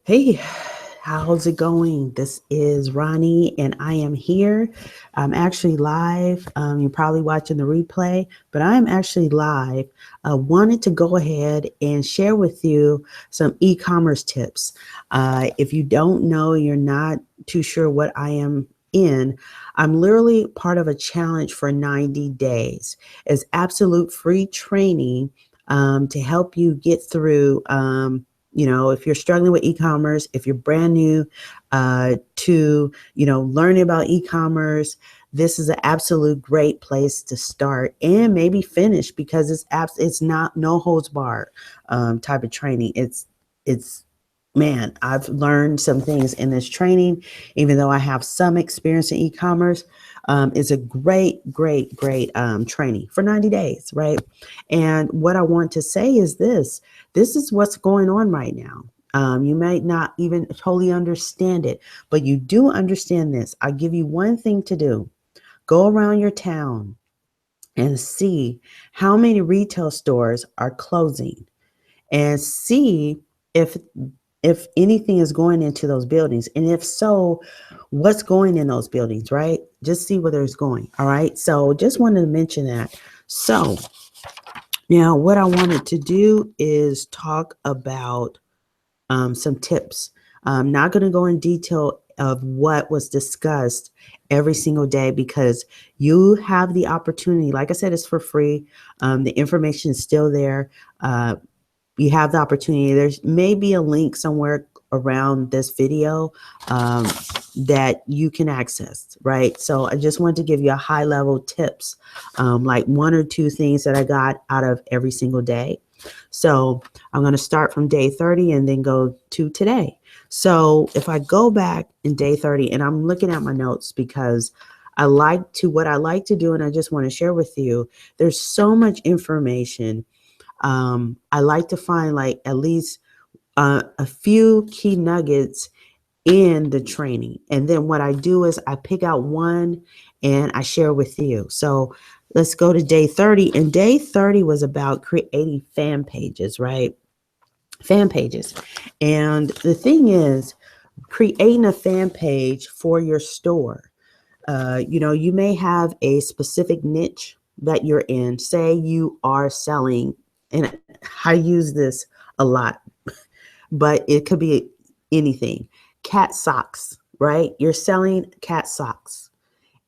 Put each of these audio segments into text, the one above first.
Hey, how's it going? This is Ronnie, and I am here. I'm actually live. You're probably watching the replay, but I'm actually live. I wanted to go ahead and share with you some e-commerce tips. If you don't know, you're not too sure what I am in, I'm literally part of a challenge for 90 days. It's absolute free training to help you get through. If you're struggling with e-commerce, if you're brand new to, learning about e-commerce, this is an absolute great place to start and maybe finish because it's not no holds barred type of training. It's man, I've learned some things in this training, even though I have some experience in e-commerce. It's a great training for 90 days, right? And what I want to say is this is what's going on right now. You might not even totally understand it, but you do understand this. I give you one thing to do. Go around your town and see how many retail stores are closing and see if anything is going into those buildings, and if so, what's going in those buildings, right? Just see where it's going. All right, so just wanted to mention that. So now what I wanted to do is talk about some tips. I'm not going to go in detail of what was discussed every single day because you have the opportunity. Like I said, it's for free. The information is still there. You have the opportunity. There's maybe a link somewhere around this video that you can access, right? So I just wanted to give you a high level tips, like one or two things that I got out of every single day. So I'm going to start from day 30 and then go to today. So if I go back in day 30, and I'm looking at my notes because what I like to do, and I just want to share with you, there's so much information. I like to find like at least a few key nuggets in the training. And then what I do is I pick out one and I share with you. So let's go to day 30. And day 30 was about creating fan pages, right? Fan pages. And the thing is, creating a fan page for your store. You may have a specific niche that you're in. Say you are selling, and I use this a lot, but it could be anything. Cat socks, right? You're selling cat socks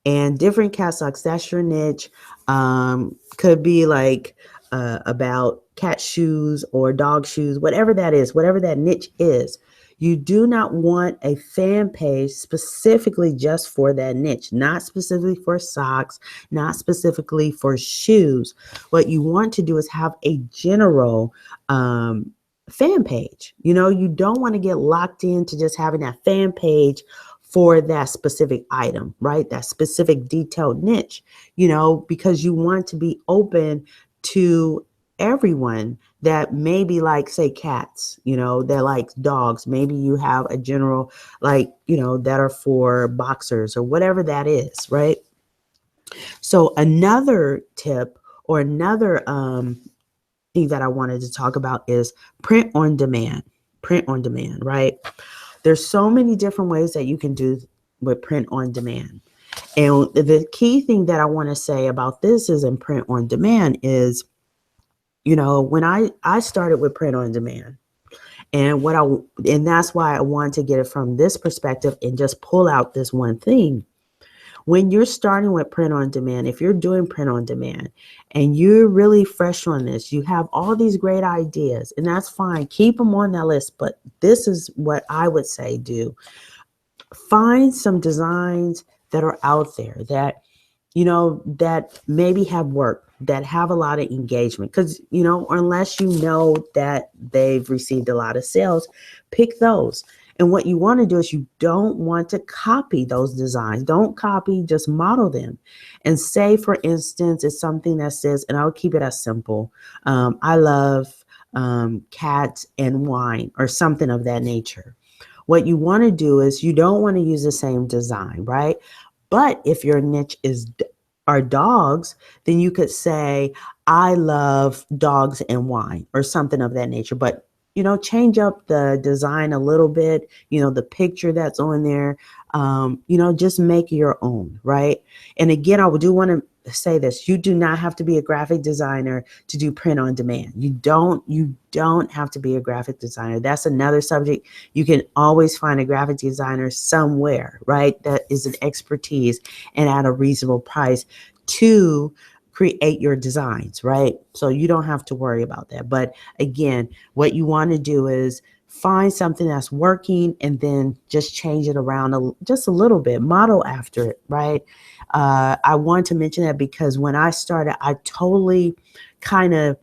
and different cat socks. That's your niche. Could be like about cat shoes or dog shoes, whatever that is, whatever that niche is. You do not want a fan page specifically just for that niche, not specifically for socks, not specifically for shoes. What you want to do is have a general fan page. You don't want to get locked into just having that fan page for that specific item, right? That specific detailed niche, because you want to be open to everyone that maybe like, say, cats, that like dogs. Maybe you have a general, like, that are for boxers or whatever that is, right? So another tip or another thing that I wanted to talk about is print on demand. Print on demand, right? There's so many different ways that you can do with print on demand. And the key thing that I want to say about this is in print on demand is, when I started with print on demand, and that's why I wanted to get it from this perspective and just pull out this one thing. When you're starting with print on demand, if you're doing print on demand and you're really fresh on this, you have all these great ideas, and that's fine. Keep them on that list. But this is what I would say do. Find some designs that are out there that, that maybe have worked, that have a lot of engagement. Because, unless you know that they've received a lot of sales, pick those. And what you want to do is you don't want to copy those designs. Don't copy, just model them. And say, for instance, it's something that says, and I'll keep it as simple, I love cats and wine or something of that nature. What you want to do is you don't want to use the same design, right? But if your niche are dogs, then you could say, I love dogs and wine or something of that nature. But change up the design a little bit, the picture that's on there, just make your own, right? And again, I do want to say this. You do not have to be a graphic designer to do print on demand. You don't have to be a graphic designer. That's another subject. You can always find a graphic designer somewhere, right? That is an expertise and at a reasonable price to create your designs, right? So you don't have to worry about that. But again, what you want to do is find something that's working and then just change it around just a little bit, model after it, right? I want to mention that because when I started, I totally kind of,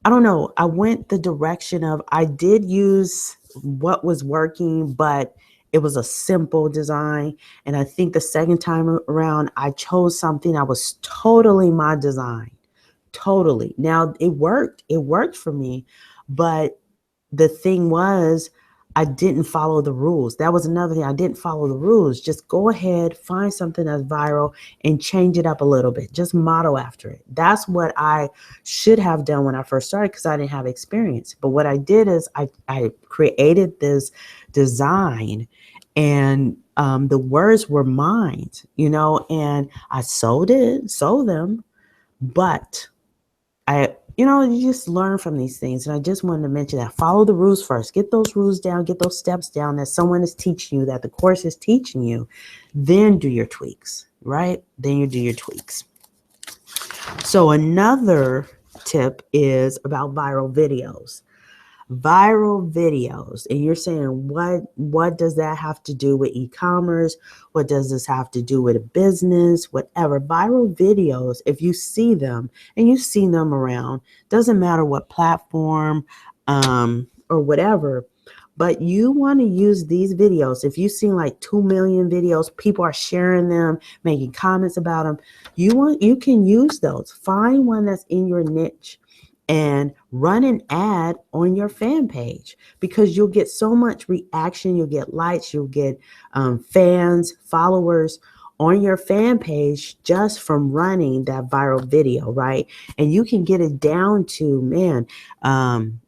I don't know, I went the direction of, I did use what was working, but it was a simple design. And I think the second time around, I chose something that was totally my design. Totally. Now it worked. It worked for me, but the thing was, I didn't follow the rules. That was another thing. I didn't follow the rules. Just go ahead, find something that's viral and change it up a little bit. Just model after it. That's what I should have done when I first started because I didn't have experience. But what I did is I created this design and the words were mine, and I sold them, but you just learn from these things. And I just wanted to mention that. Follow the rules first. Get those rules down, get those steps down that someone is teaching you, that the course is teaching you. Then do your tweaks, right? Then you do your tweaks. So another tip is about viral videos. Viral videos, and you're saying, what does that have to do with e-commerce? What does this have to do with a business? Whatever. Viral videos, if you see them and you've seen them around, doesn't matter what platform or whatever, but you want to use these videos. If you've seen like 2 million videos, people are sharing them, making comments about them, you can use those. Find one that's in your niche and run an ad on your fan page, because you'll get so much reaction. You'll get likes, you'll get fans, followers on your fan page just from running that viral video, right? And you can get it down to, man,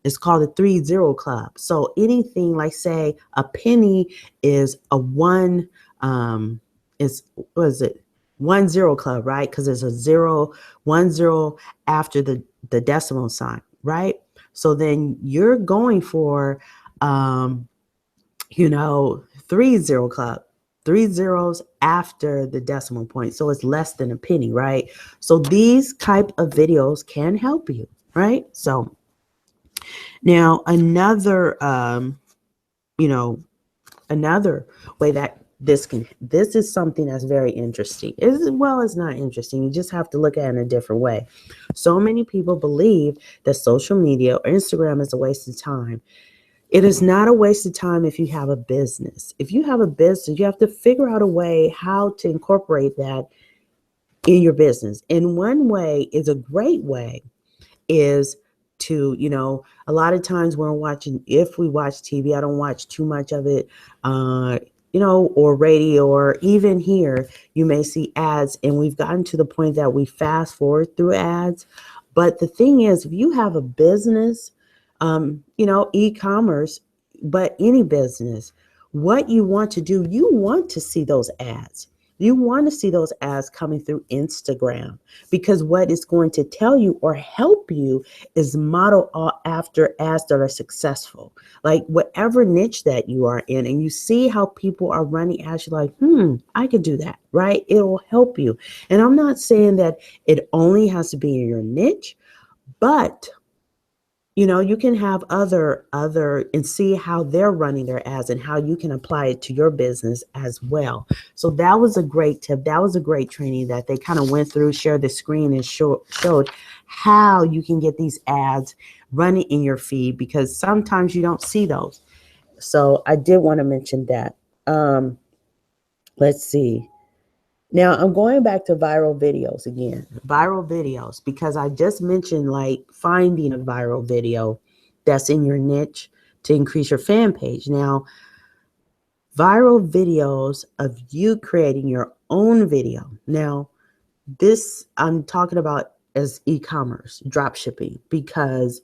it's called the 3-0 club. So anything like, say, a penny is a one, what is it? 1-0 club, right? Because there's a 1-0 after the decimal sign, right? So then you're going for, 3-0 club, 3 zeros after the decimal point. So it's less than a penny, right? So these type of videos can help you, right? So now another way that this is something that's very interesting. As well as not interesting. You just have to look at it in a different way. So many people believe that social media or Instagram is a waste of time. It is not a waste of time if you have a business. If you have a business, you have to figure out a way how to incorporate that in your business. And one way is a great way is to, a lot of times when if we watch TV, I don't watch too much of it, or radio, or even here, you may see ads, and we've gotten to the point that we fast forward through ads. But the thing is, if you have a business, e-commerce, but any business, what you want to do, you want to see those ads. You want to see those ads coming through Instagram, because what it's going to tell you or help you is model after ads that are successful. Like whatever niche that you are in, and you see how people are running ads, you're like, I could do that, right? It'll help you. And I'm not saying that it only has to be in your niche, but you can have other and see how they're running their ads and how you can apply it to your business as well. So that was a great tip. That was a great training that they kind of went through, shared the screen, and showed how you can get these ads running in your feed, because sometimes you don't see those. So I did want to mention that. Let's see. Now I'm going back to viral videos again. Viral videos, because I just mentioned like finding a viral video that's in your niche to increase your fan page. Now, viral videos of you creating your own video. Now, this I'm talking about as e-commerce, drop shipping, because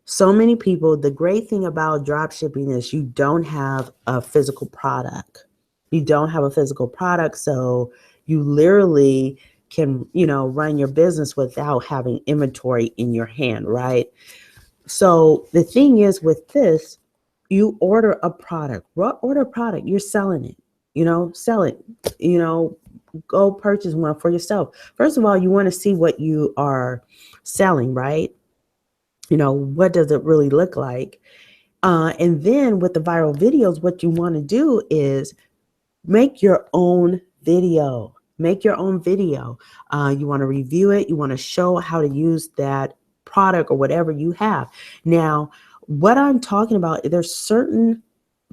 So many people, the great thing about drop shipping is you don't have a physical product. You don't have a physical product, so you literally can, run your business without having inventory in your hand, right? So the thing is with this, you order a product. Order a product, you're selling it. Sell it. You know, go purchase one for yourself. First of all, you want to see what you are selling, right? What does it really look like? And then with the viral videos, what you want to do is make your own video. Make your own video. You want to review it. You want to show how to use that product or whatever you have. Now, what I'm talking about, there's certain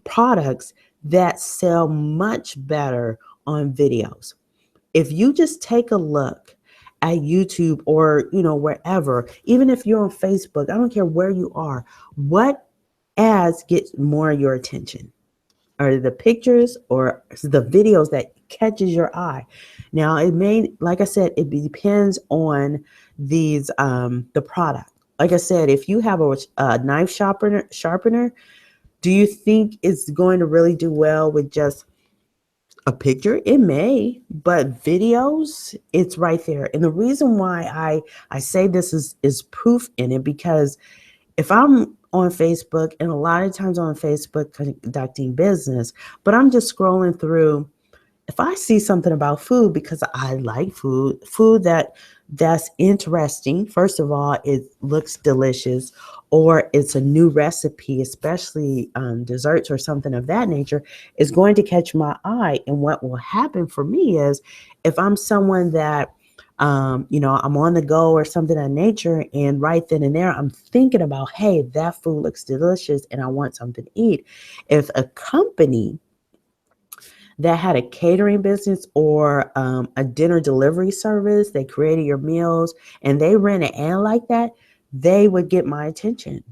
products that sell much better on videos. If you just take a look at YouTube or, wherever, even if you're on Facebook, I don't care where you are, what ads get more of your attention? Are the pictures or the videos that catches your eye? Now, it may, like I said, it depends on the product. Like I said, if you have a knife sharpener, do you think it's going to really do well with just a picture? It may, but videos, it's right there. And the reason why I say this is proof in it, because if I'm on Facebook, and a lot of times on Facebook conducting business, but I'm just scrolling through, if I see something about food, because I like food that's interesting, first of all, it looks delicious, or it's a new recipe, especially desserts or something of that nature, is going to catch my eye. And what will happen for me is, if I'm someone that I'm on the go or something of nature, and right then and there, I'm thinking about, hey, that food looks delicious and I want something to eat. If a company that had a catering business or a dinner delivery service, they created your meals and they ran an ad like that, they would get my attention.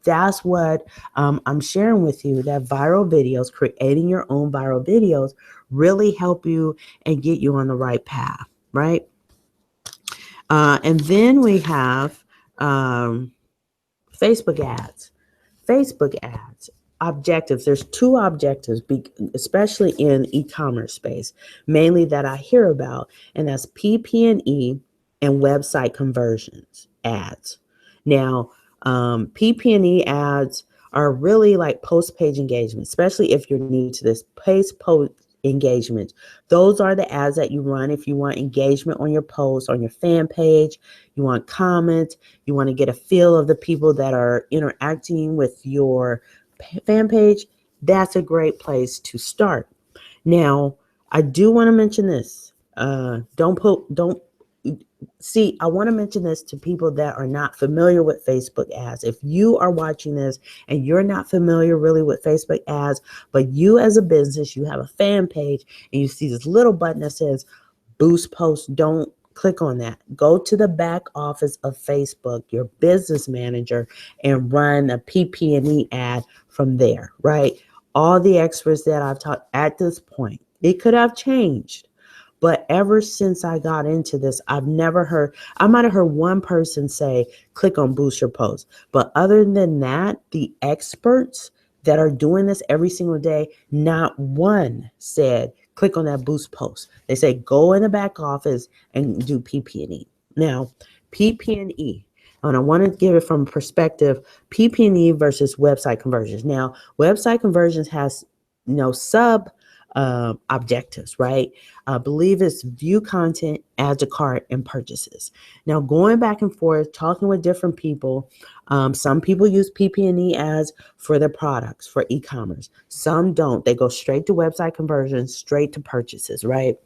That's what I'm sharing with you, that viral videos, creating your own viral videos, really help you and get you on the right path, right? And then we have Facebook ads. Facebook ads. Objectives. There's two objectives, especially in e-commerce space, mainly that I hear about, and that's PP&E and website conversions ads. Now, PP&E ads are really like post-page engagement, especially if you're new to this. Post engagement. Those are the ads that you run if you want engagement on your post, on your fan page. You want comments. You want to get a feel of the people that are interacting with your fan page. That's a great place to start. Now, I do want to mention this. Don't see, I want to mention this to people that are not familiar with Facebook ads. If you are watching this and you're not familiar really with Facebook ads, but you as a business, you have a fan page and you see this little button that says boost post, don't click on that. Go to the back office of Facebook, your business manager, and run a PP&E ad from there, right? All the experts that I've taught at this point, it could have changed. But ever since I got into this, I might have heard one person say, click on boost your post. But other than that, the experts that are doing this every single day, not one said, click on that boost post. They say, go in the back office and do PP&E. Now, PP&E, and I want to give it from perspective, PP&E versus website conversions. Now, website conversions has sub objectives, right? I believe it's view content, add to cart, and purchases. Now, going back and forth, talking with different people, some people use PP&E ads for their products, for e-commerce. Some don't. They go straight to website conversions, straight to purchases, right?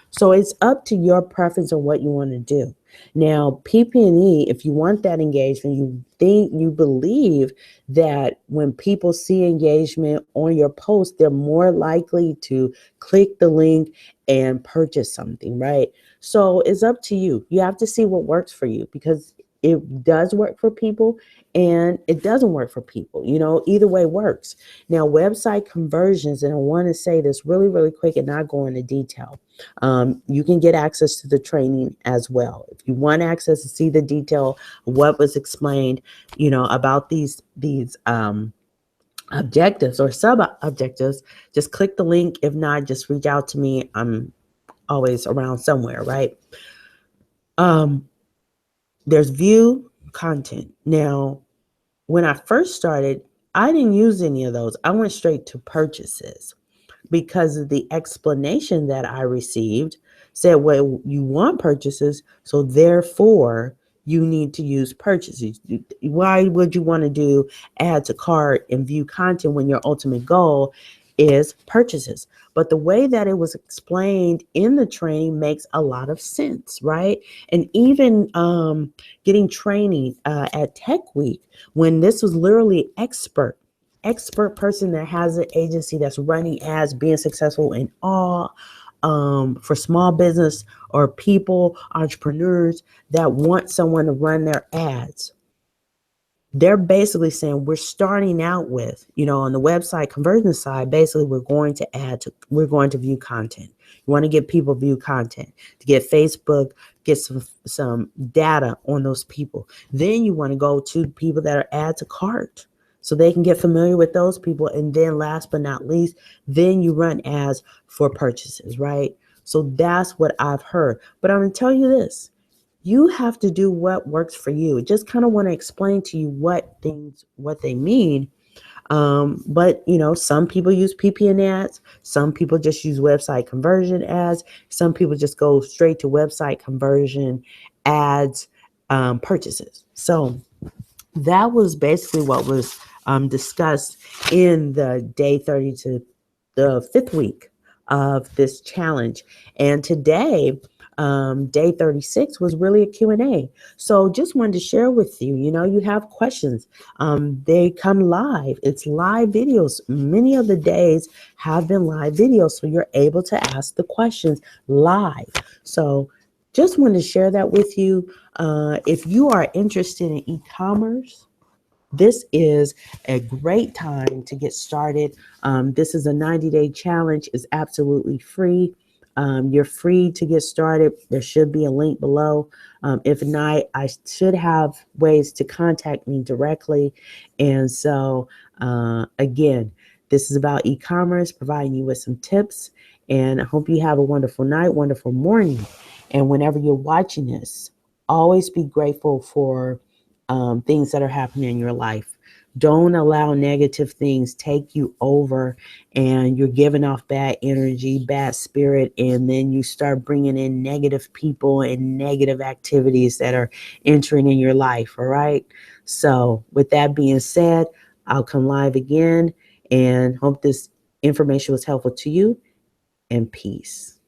So it's up to your preference on what you want to do. Now, PP&E, if you want that engagement, you believe that when people see engagement on your post, they're more likely to click the link and purchase something, right? So it's up to you. You have to see what works for you, because it does work for people and it doesn't work for people. Either way works. Now, website conversions, and I want to say this really, really quick and not go into detail. You can get access to the training as well. If you want access to see the detail, what was explained, about these objectives or sub objectives, just click the link. If not, just reach out to me. I'm always around somewhere, right? There's view content. Now, when I first started, I didn't use any of those. I went straight to purchases because of the explanation that I received said, well, you want purchases, so therefore you need to use purchases. Why would you want to do add to cart and view content when your ultimate goal is purchases? But the way that it was explained in the training makes a lot of sense, right? And even getting training at Tech Week, when this was literally expert person that has an agency that's running ads, being successful in all, for small business or people, entrepreneurs that want someone to run their ads. They're basically saying we're starting out with, on the website conversion side, basically we're going to view content. You want to get people view content to get Facebook, get some data on those people. Then you want to go to people that are add to cart so they can get familiar with those people. And then last but not least, then you run ads for purchases, right? So that's what I've heard. But I'm going to tell you this. You have to do what works for you. Just kind of want to explain to you what they mean. But some people use PPN ads. Some people just use website conversion ads. Some people just go straight to website conversion ads, purchases. So that was basically what was discussed in the day 30 to the 5th week of this challenge. And today, day 36 was really a Q&A. So just wanted to share with you, you have questions. They come live. It's live videos. Many of the days have been live videos, so you're able to ask the questions live. So just wanted to share that with you. If you are interested in e-commerce, this is a great time to get started. This is a 90-day challenge. It's absolutely free. You're free to get started. There should be a link below. If not, I should have ways to contact me directly. And so, again, this is about e-commerce, providing you with some tips. And I hope you have a wonderful night, wonderful morning. And whenever you're watching this, always be grateful for things that are happening in your life. Don't allow negative things take you over and you're giving off bad energy, bad spirit, and then you start bringing in negative people and negative activities that are entering in your life, all right? So with that being said, I'll come live again and hope this information was helpful to you, and peace.